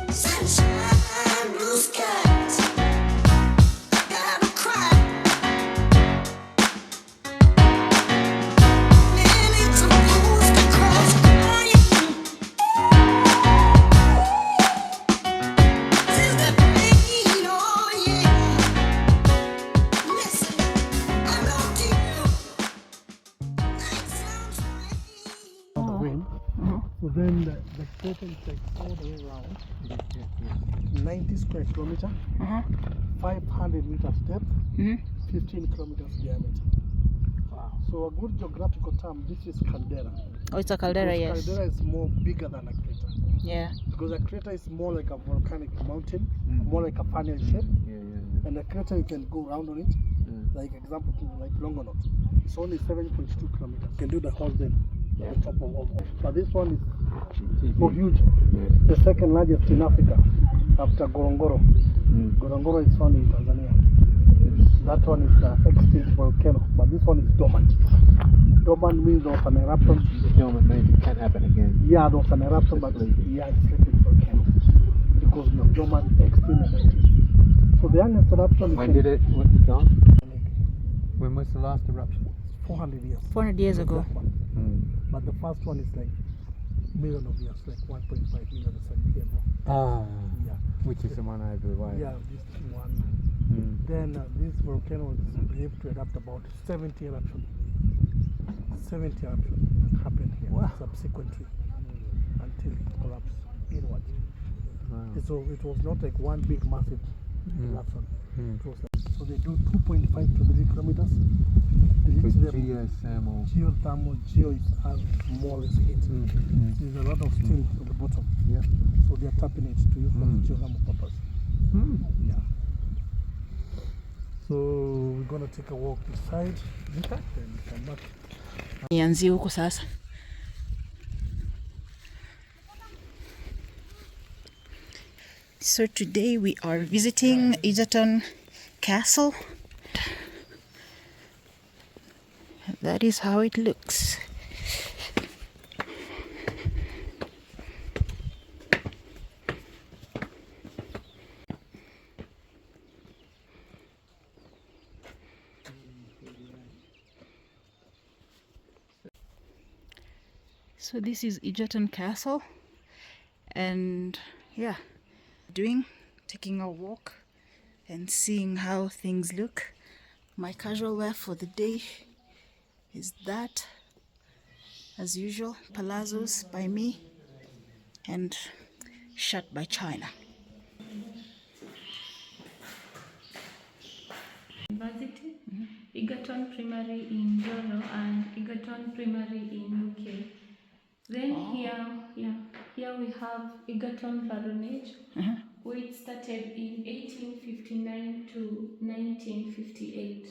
Sunshine, blue skies. Gotta cry. Millions of blues to cross crying. Feel the pain, oh yeah. Listen, I love you. Night sounds rain. The wind. So then the curtain takes all the way around 90 square kilometer, 500 meters depth, 15 kilometers diameter. Wow. So a good geographical term, this is Caldera. Oh, it's a caldera, Because yes. Caldera is more bigger than a crater. Yeah. Because a crater is more like a volcanic mountain, more like a funnel shape. And a crater you can go around on it. Like example, like Longonot. It's only 7.2 kilometers. You can do the whole thing. The top of all. But this one is so huge. The second largest in Africa after Ngorongoro. Ngorongoro is found in Tanzania. That one is an extinct volcano, but this one is dormant. Dormant means there was an eruption. Dormant means it can't happen again. Yeah, there was an eruption, but yeah, it's sleeping volcano because of dormant, extinct, and active. So the youngest eruption is When did it gone? When was the last eruption? 400 years. 400 years ago. That one. But the first one is like million of years, like 1.5 million or 7 years ago. Ah, Yeah. which is the one over the way. Yeah, this one. Then this volcano is believed to erupt about 70 eruptions. 70 eruptions happened here subsequently until it collapsed inward. Wow. So it was not like one big massive eruption. It was like, so they do 2.5 to 3 kilometers. They reach With the geothermal. geo is as small as it. There's a lot of steam at the bottom. Yeah. So they're tapping it to use for geothermal purpose. Yeah. So we're gonna take a walk inside and come back. Nianzie huko sasa. So today we are visiting EGERTON Castle. That is how it looks. So this is EGERTON Castle, and yeah, taking a walk and seeing how things look. My casual wear for the day is that, as usual, palazzos by me and shirt by China. University, EGERTON Primary in Joro and EGERTON Primary in UK. Then here we have EGERTON Paronage, which started in 1859 to 1958.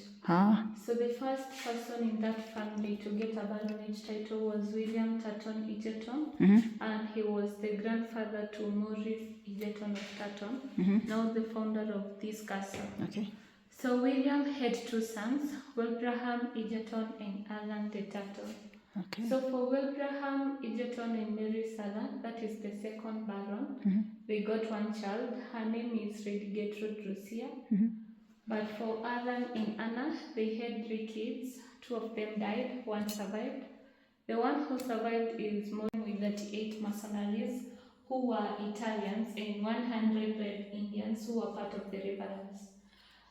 So the first person in that family to get a baronage title was William Turton Egerton, and he was the grandfather to Maurice Egerton of Turton, now the founder of this castle. Okay. So William had two sons, Wilbraham Egerton and Alan de Turton. Okay. So for Wilbraham Egerton and Mary Sala, that is the second baron, they got one child. Her name is Lady Gertrude Lucia. But for Alan and Anna, they had 3 kids. 2 of them died, 1 survived. The one who survived is Morgan with 38 mercenaries who were Italians and 100 Red Indians who were part of the rebels.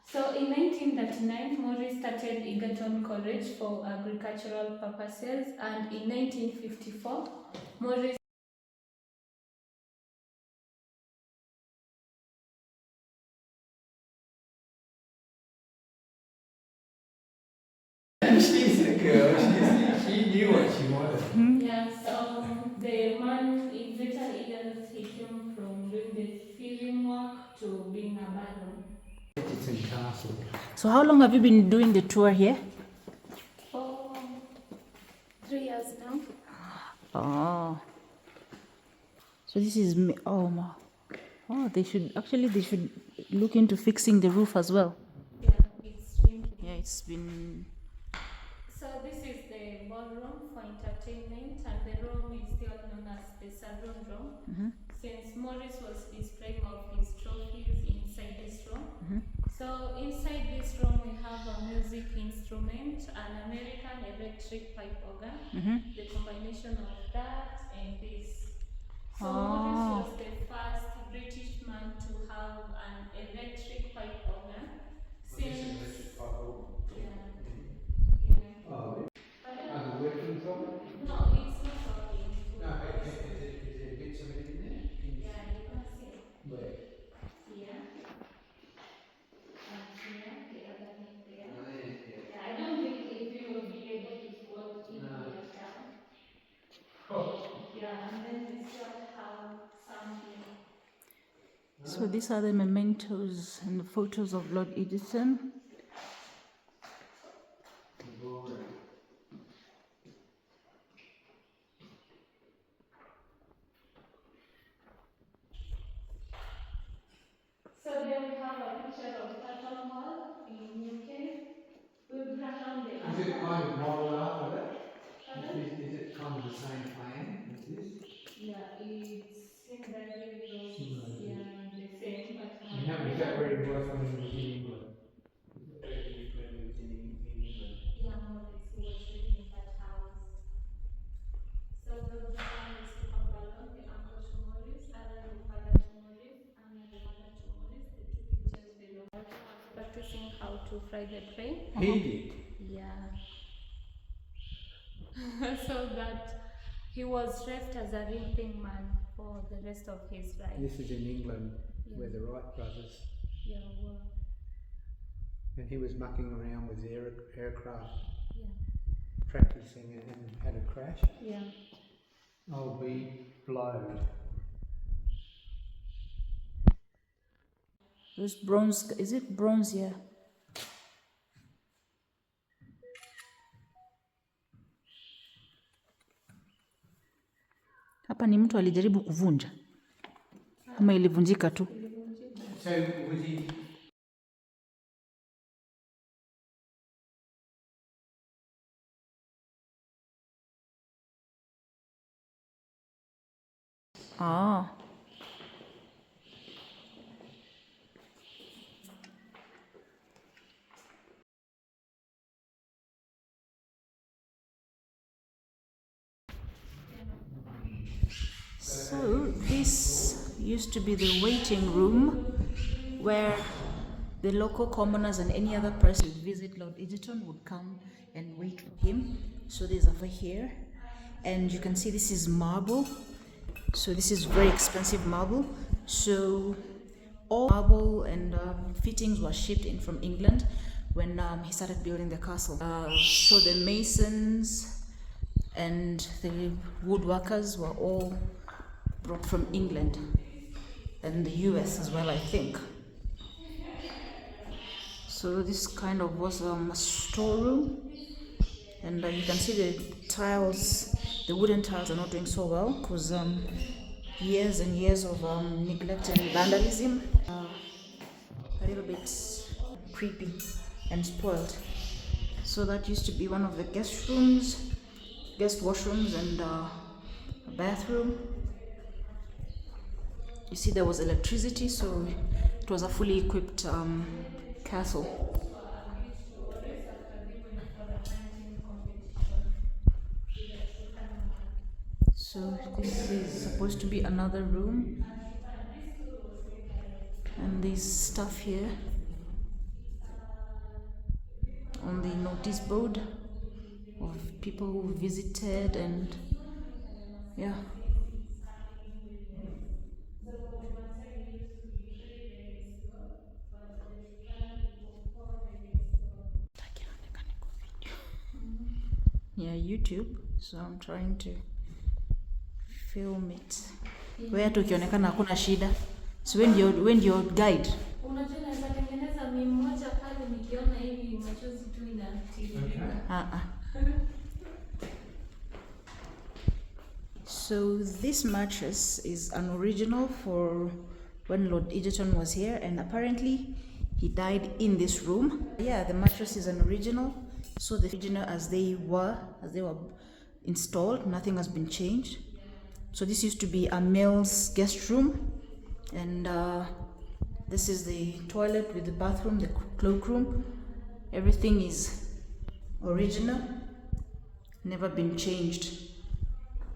So in 1939, Maurice started Egerton College for agricultural purposes, and in 1954, Maurice She's a girl. She knew what she wanted. Yeah, so the man in later years, he came from doing the filling work to being a baron. It's in castle. So how long have you been doing the tour here? For 3 years now. Oh. So this is they should look into fixing the roof as well. Yeah, it's shrinking. Yeah, it's been. So this is the ballroom. room for entertainment, and the room is still known as the saloon room, since Morris was displaying of his trophies inside this room. So inside this room we have a music instrument, an American electric pipe organ, the combination of that and this. So Morris was the first British man to have an electric pipe organ. Since Are the workings of it? no, it's not working. No, is there bits of it in there? Yeah, you can see. Where? Here. And here, the other thing there. Oh, yeah. Yeah, I don't think if you will be able to float in here down. Yeah, and then we still have something. So these are the mementos and the photos of Lord Egerton. So there we have a picture of Tartan Hall in UK. We brought on the Is it kind of modelled after that? Is it kind of the same plan as this? Yeah, it's similarly those, yeah, the same, but And is that where he was when he was in England? Where he was in England? yeah, Morris, who was living in that house. So the one is to Pambalon, the uncle to Morris, other the father to Morris, and the mother to Morris, the two pictures below. Practicing how to fry the tray. He did. Yeah. So that he was left as a limping man for the rest of his life. This is in England where the Wright brothers, Yeah, well, and he was mucking around with aircraft, yeah, practicing it, and had a crash. yeah. I'll be blowed. Those bronze, is it bronze here? Hapa ni mtu alijaribu kuvunja ama ilivunjika tu? So was he? Ah. So this used to be the waiting room where the local commoners and any other person who visit Lord Egerton would come and wait for him. So there's over here, and you can see this is marble. So this is very expensive marble. So all marble and fittings were shipped in from England when he started building the castle. So the masons and the woodworkers were all brought from England and the US as well, I think. So this kind of was a storeroom, and you can see the tiles, the wooden tiles are not doing so well because years and years of neglect and vandalism, a little bit creepy and spoiled. So that used to be one of the guest rooms, guest washrooms, and a bathroom. You see there was electricity, so it was a fully equipped castle. So this is supposed to be another room, and there's stuff here on the notice board of people who visited, and yeah. Yeah, YouTube, so I'm trying to film it. Where tukionekana hakuna shida. So when your guide. Unajua naweza tengeneza mimi mmoja pale nikiona hivi machozi tu inatiririka. So this mattress is an original for when Lord Egerton was here, and apparently he died in this room. Yeah, the mattress is an original. So the original as they were installed, nothing has been changed. So this used to be a male's guest room, and this is the toilet with the bathroom, the cloakroom. Everything is original, never been changed.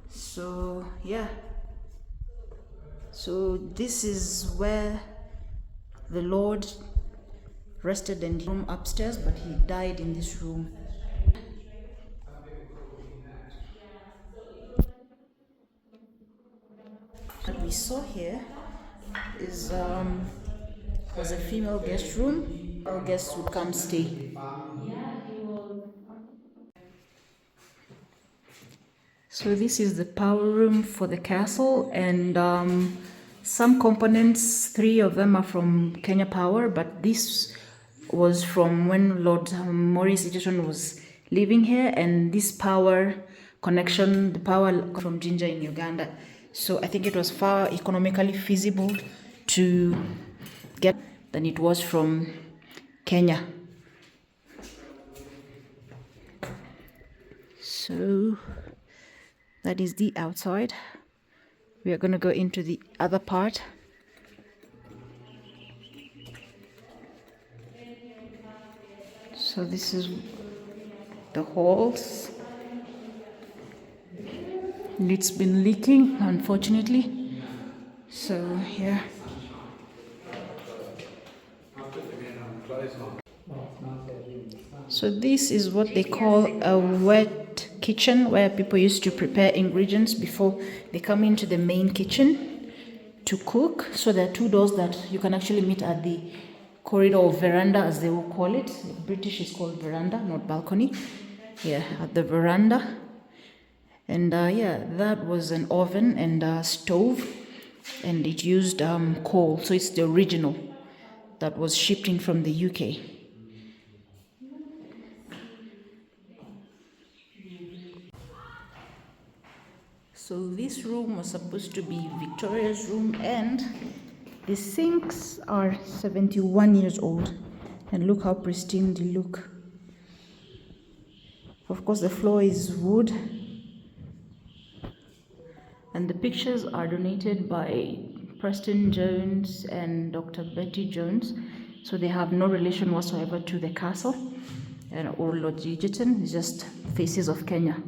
So yeah, so this is where the Lord rested in the room upstairs, but he died in this room. What we saw here is was a female guest room. All guests would come stay. So this is the power room for the castle, and some components, 3 of them are from Kenya Power, but this was from when Lord Maurice Egerton was living here, and this power connection, the power from Jinja in Uganda. So I think it was far economically feasible to get than it was from Kenya. So that is the outside. We are going to go into the other part. So this is the halls. And it's been leaking, unfortunately. So yeah. So this is what they call a wet kitchen, where people used to prepare ingredients before they come into the main kitchen to cook. So there are 2 doors that you can actually meet at the corridor or veranda, as they will call it. In British is called veranda, not balcony. Yeah, at the veranda. And yeah, that was an oven and a stove, and it used coal. So it's the original that was shipped in from the UK. So this room was supposed to be Victoria's room, and the sinks are 71 years old, and look how pristine they look. Of course, the floor is wood, and the pictures are donated by Preston Jones and Dr. Betty Jones, so they have no relation whatsoever to the castle or Lord Egerton. It's just faces of Kenya.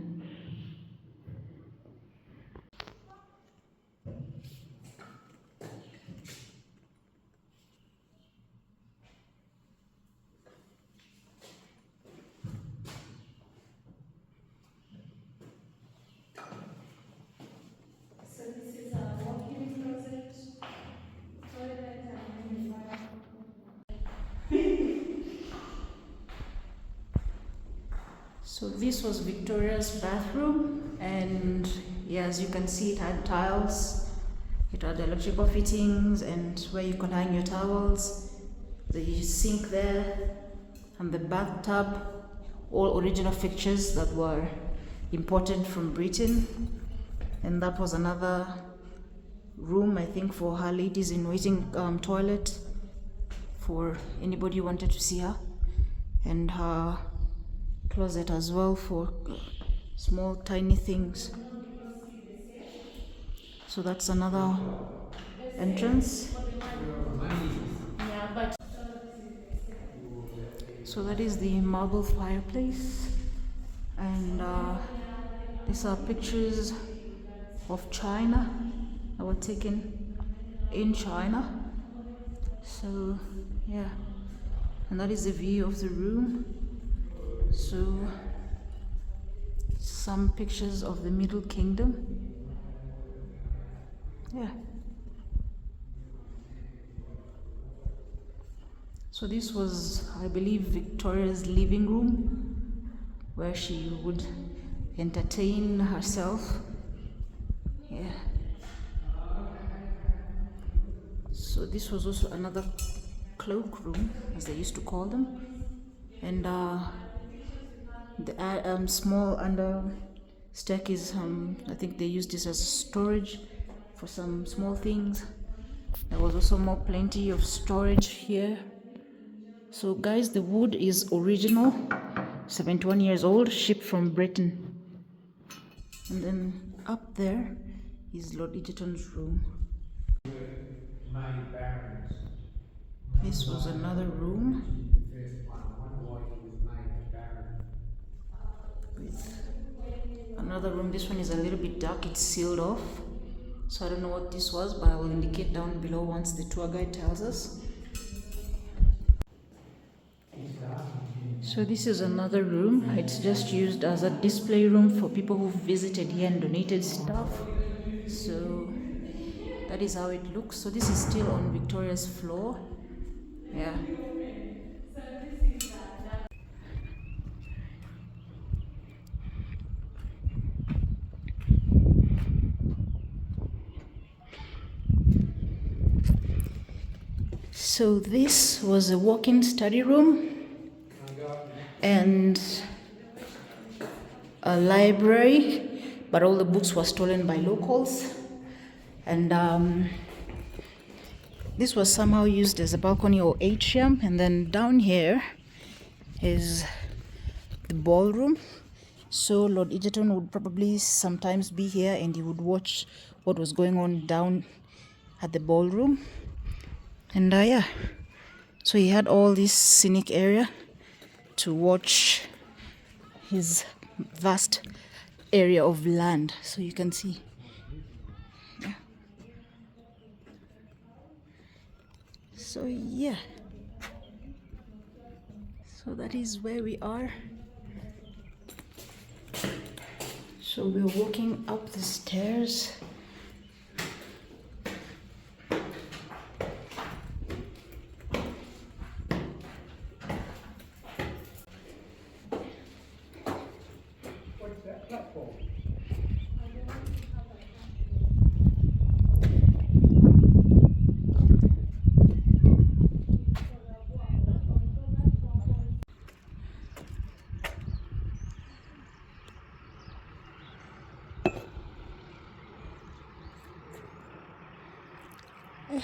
So this was Victoria's bathroom, and yeah, as you can see, it had tiles, it had electrical fittings, and where you could hang your towels, the sink there, and the bathtub, all original fixtures that were imported from Britain. And that was another room, I think, for her ladies in waiting toilet, for anybody who wanted to see her, and her closet as well for small tiny things. So that's another entrance. So that is the marble fireplace, and these are pictures of China that were taken in China. So yeah, and that is the view of the room. So some pictures of the Middle Kingdom. Yeah. So this was, I believe, Victoria's living room, where she would entertain herself. Yeah. So this was also another cloakroom, as they used to call them, and the small under staircase. I think they used this as storage for some small things. There was also plenty of storage here. So guys, the wood is original, 71 years old, shipped from Britain. And then up there is Lord Egerton's room. This was another room with another room. This one is a little bit dark, it's sealed off, so I don't know what this was, but I will indicate down below once the tour guide tells us. So this is another room. It's just used as a display room for people who visited here and donated stuff. So that is how it looks. So this is still on Victoria's floor. Yeah. So this was a walk-in study room and a library, but all the books were stolen by locals. And this was somehow used as a balcony or atrium. And then down here is the ballroom. So Lord Egerton would probably sometimes be here and he would watch what was going on down at the ballroom. And yeah, so he had all this scenic area to watch his vast area of land. So you can see. Yeah. So yeah. So that is where we are. So we're walking up the stairs.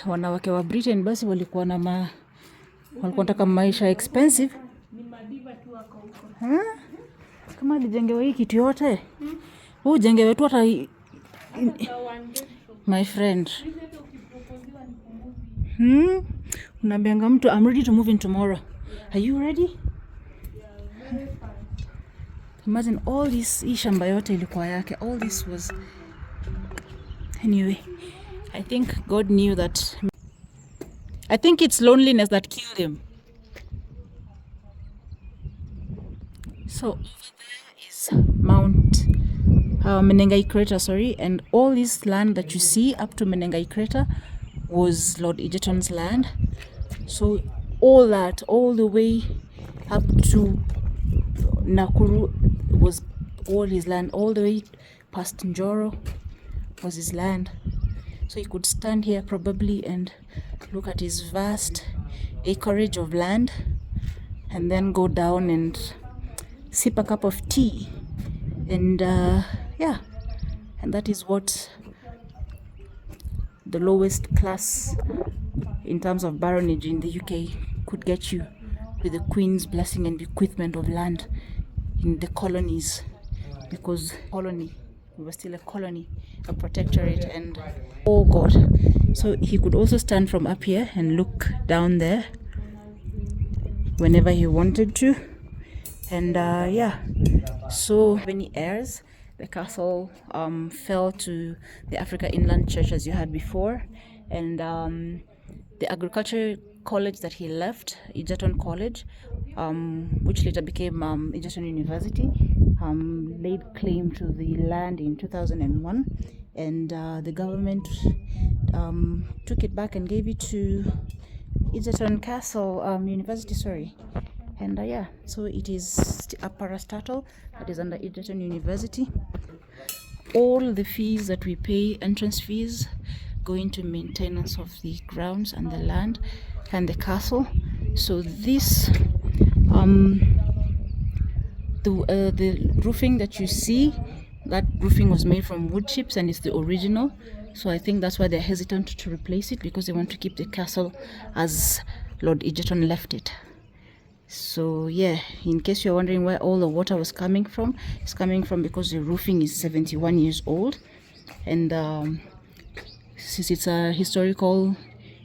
Wanawake wa Britain basi walikuwa wanataka maisha expensive. Ni madiva tu wako huko. Kama alijengewa hii kitu yote. Huu jengewe tu hata my friend. Unaambianga mtu I'm ready to move in tomorrow. Are you ready? Yeah, very fast. Imagine all this, hii shamba yote ilikuwa yake. All this was anyway. I think God knew that. I think it's loneliness that killed him. So over there is Mount MENENGAI crater, and all this land that you see up to MENENGAI crater was Lord Egerton's land. So all that, all the way up to Nakuru was all his land. All the way past Njoro was his land. So he could stand here probably and look at his vast acreage of land and then go down and sip a cup of tea. And yeah, and that is what the lowest class in terms of baronage in the UK could get you, with the Queen's blessing and bequeathment of land in the colonies, because we were still a colony, a protectorate, and oh God. So he could also stand from up here and look down there whenever he wanted to. And yeah, so many heirs. The castle fell to the Africa Inland Church, as you had before, and the agriculture college that he left, Egerton College, which later became Egerton University, laid claim to the land in 2001, and the government took it back and gave it to Egerton Castle University, and yeah, so it is a parastatal that is under Egerton University. All the fees that we pay, entrance fees, go into maintenance of the grounds and the land and the castle. So this the roofing that you see, that roofing was made from wood chips and it's the original. So I think that's why they're hesitant to replace it, because they want to keep the castle as Lord Egerton left it. So yeah, in case you're wondering where all the water was coming from, it's coming from because the roofing is 71 years old, and since it's a historical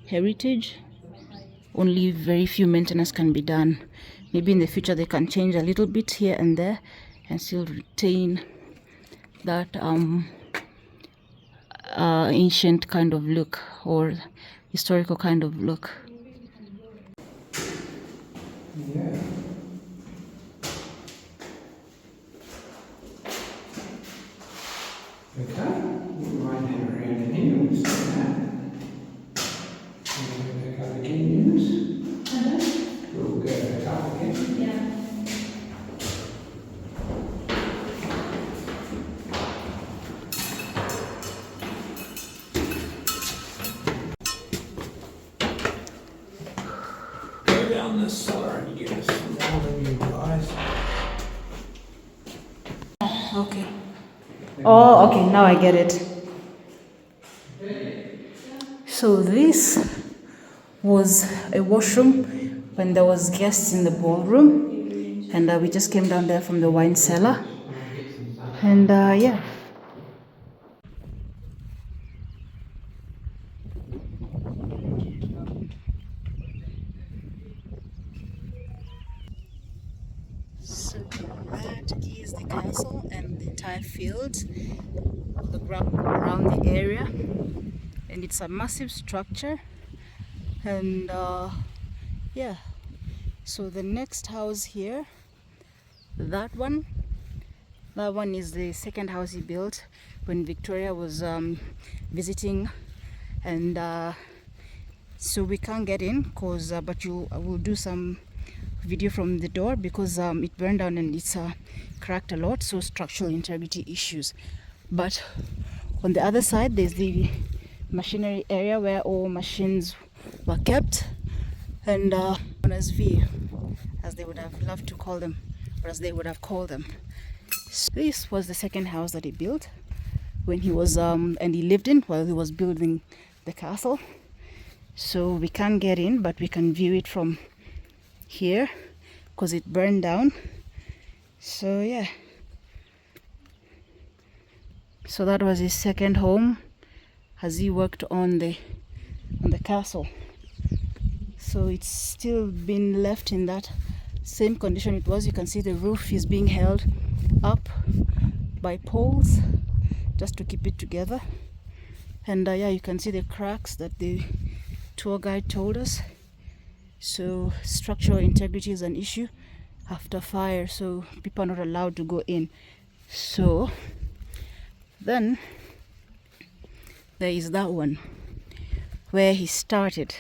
heritage, only very few maintenance can be done. Maybe in the future they can change a little bit here and there and still retain that ancient kind of look or historical kind of look. Yeah. Okay, we might have around in here, we'll see that. We'll go back up again, Eunice. We'll go back up again. Yeah. Go down this cellar and you get us some more of you guys. Okay. Oh, okay, now I get it. So this was a washroom when there was guests in the ballroom, and we just came down there from the wine cellar, and yeah. So that is the castle and the entire field, the ground around the area, and it's a massive structure. And yeah, so the next house here, that one is the second house he built when Victoria was visiting, and so we can't get in because but I will do some video from the door because it burned down and it's cracked a lot, so structural integrity issues. But on the other side there's the machinery area where all machines were kept, and known as V, as they would have loved to call them, or as they would have called them. So this was the second house that he built when he was and he lived in while he was building the castle. So we can't get in, but we can view it from here because it burned down. So yeah, so that was his second home as he worked on the castle. So it's still been left in that same condition it was. You can see the roof is being held up by poles just to keep it together, and yeah, you can see the cracks that the tour guide told us. So structural integrity is an issue after fire, so people are not allowed to go in. So then there is that one where he started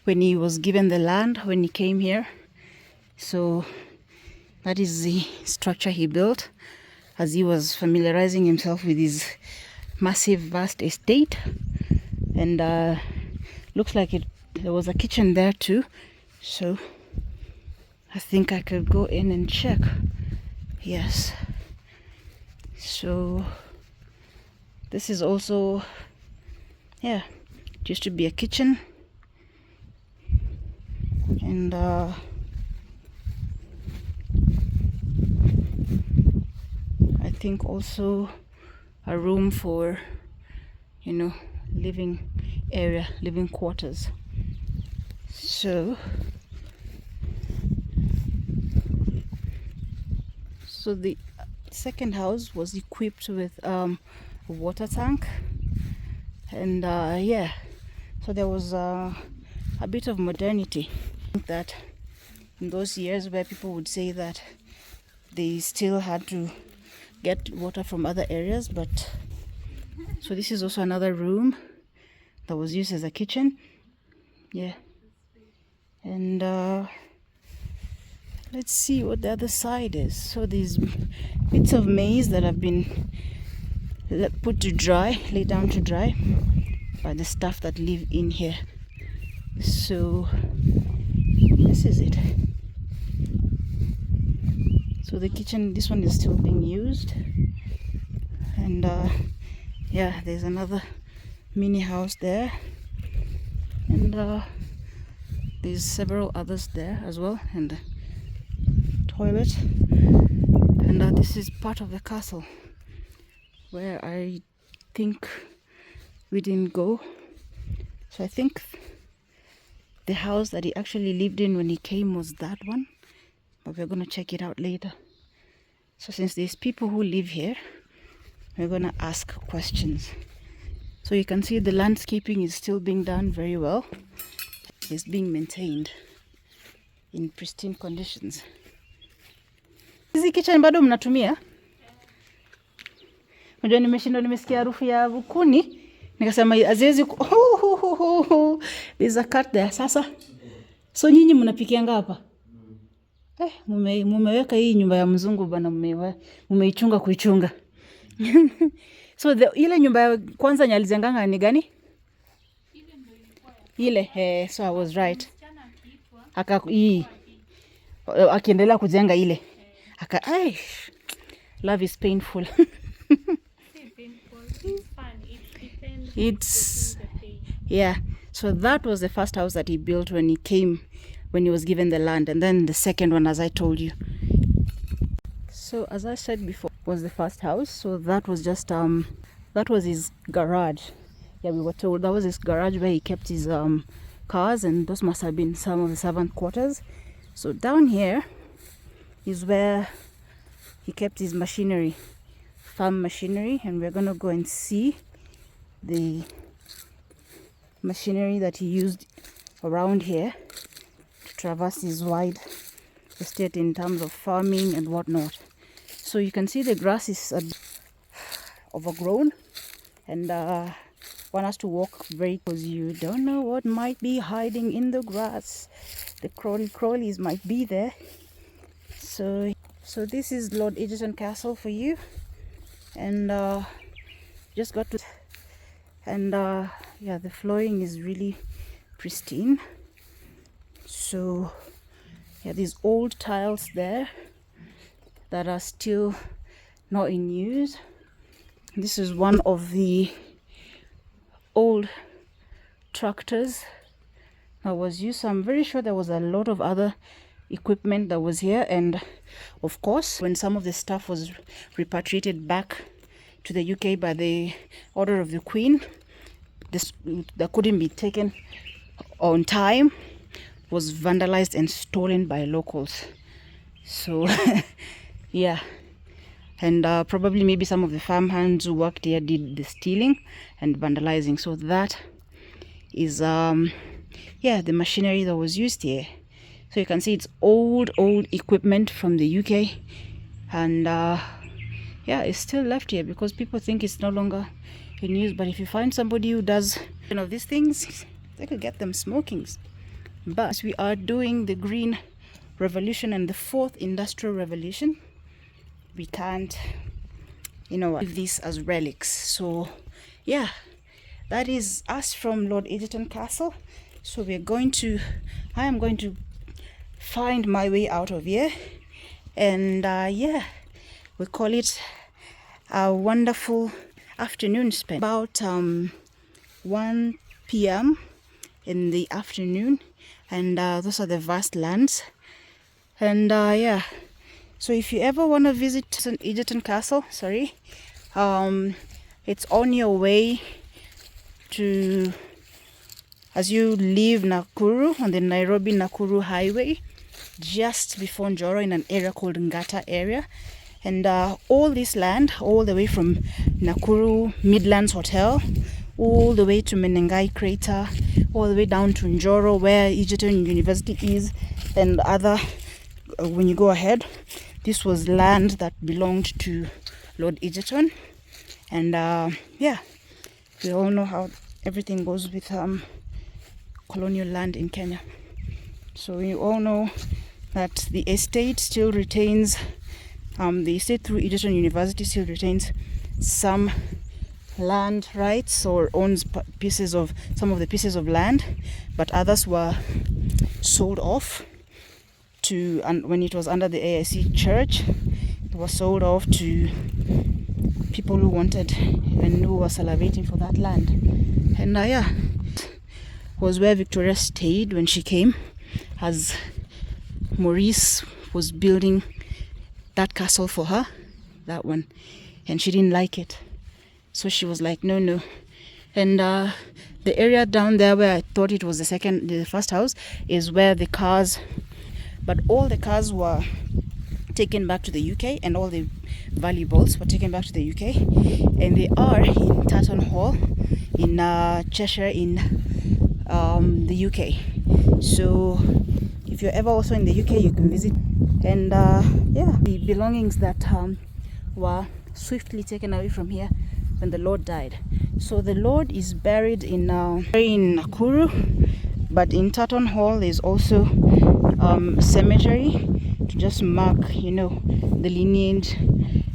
when he was given the land when he came here. So that is the structure he built as he was familiarizing himself with his massive vast estate, and looks like there was a kitchen there too, so I think I could go in and check. Yes, so this is also, yeah, it used to be a kitchen, and I think also a room for, you know, living area, living quarters. So the second house was equipped with a water tank, and yeah, so there was a bit of modernity that in those years where people would say that they still had to get water from other areas. But so this is also another room that was used as a kitchen. Yeah, and let's see what the other side is. So these bits of maize that have been put to dry, laid down to dry by the staff that live in here. So this is it. So the kitchen, this one is still being used, and yeah, there's another mini house there, and there's several others there as well, and toilet. And this is part of the castle where I think we didn't go. So I think the house that he actually lived in when he came was that one, but we're gonna check it out later. So since there's people who live here, we're gonna ask questions. So you can see the landscaping is still being done very well. It's being maintained in pristine conditions. Hizi kitchen bado mnatumia? Unajua nimesikia harufu ya kuni. Nikasema azizi there's a cat there sasa. So nyinyi mnapikianga hapa? Mumeweka hii nyumba ya mzungu bana, mumeichunga kuichunga. So ile nyumba ya kwanza nyalizenganga ni gani? Ile so I was right. Akiendelea kujenga ile. Love is painful. It's yeah. So that was the first house that he built when he was given the land, and then the second one, as I told you. So as I said before, was the first house. So that was just that was his garage. Yeah, we were told that was his garage where he kept his cars, and those must have been some of the servant quarters. So down here is where he kept his machinery, farm machinery, and we're gonna go and see the machinery that he used around here to traverse his wide estate in terms of farming and whatnot. So you can see the grass is overgrown, and want us to walk very close. You don't know what might be hiding in the grass. The crawlies might be there. So this is Lord Egerton Castle for you, and just got to, and yeah, the flooring is really pristine. So yeah, these old tiles there that are still not in use. This is one of the old tractors that was used. So I'm very sure there was a lot of other equipment that was here, and of course when some of the stuff was repatriated back to the UK by the order of the Queen, this that couldn't be taken on time was vandalized and stolen by locals. So yeah, and probably maybe some of the farmhands who worked here did the stealing and vandalizing. So that is yeah, the machinery that was used here. So you can see it's old equipment from the UK, and yeah, it's still left here because people think it's no longer in use. But if you find somebody who does these things, they could get them smoking. But we are doing the green revolution and the fourth industrial revolution, we can't leave this as relics. So yeah, that is us from Lord Egerton Castle. So I am going to find my way out of here, and yeah, we call it a wonderful afternoon spent. About 1 p.m. in the afternoon, and those are the vast lands. And yeah, so if you ever want to visit Egerton Castle, it's on your way to, as you leave Nakuru on the Nairobi-Nakuru highway, just before Njoro, in an area called Ngata area. And all this land, all the way from Nakuru Midlands Hotel, all the way to Menengai Crater, all the way down to Njoro where Egerton University is, and other, when you go ahead, this was land that belonged to Lord Egerton. And yeah, we all know how everything goes with colonial land in Kenya. So you all know that the estate still retains, the estate through Egerton University still retains some land rights, or owns some of the pieces of land, but others were sold off to, and when it was under the AIC church, it was sold off to people who wanted and who were salivating for that land. And yeah, was where Victoria stayed when she came, as Maurice was building that castle for her, that one, and she didn't like it. So she was like, no. And the area down there where I thought it was the first house is where the cars, but all the cars were taken back to the UK, and all the valuables were taken back to the UK, and they are in Tartan Hall in Cheshire in the UK. So if you're ever also in the UK, you can visit. And yeah, the belongings that were swiftly taken away from here when the Lord died. So the Lord is buried in Nakuru, but in Tartan Hall there's also a cemetery to just mark, the lineage,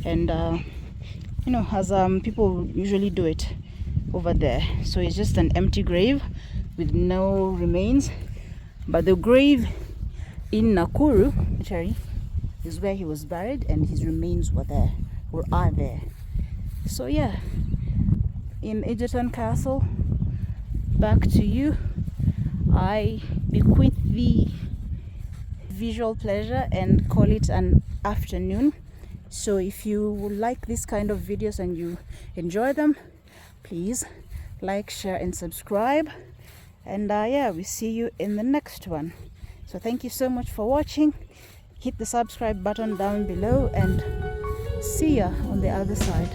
and as people usually do it over there. So it's just an empty grave with no remains, but the grave in Nakuru cemetery is where he was buried, and his remains were there, or are there. So yeah, in EGERTON Castle, back to you. I bequeath the visual pleasure and call it an afternoon. So if you like this kind of videos and you enjoy them, please like, share and subscribe. And yeah, we see you in the next one. So thank you so much for watching. Hit the subscribe button down below, and see ya on the other side.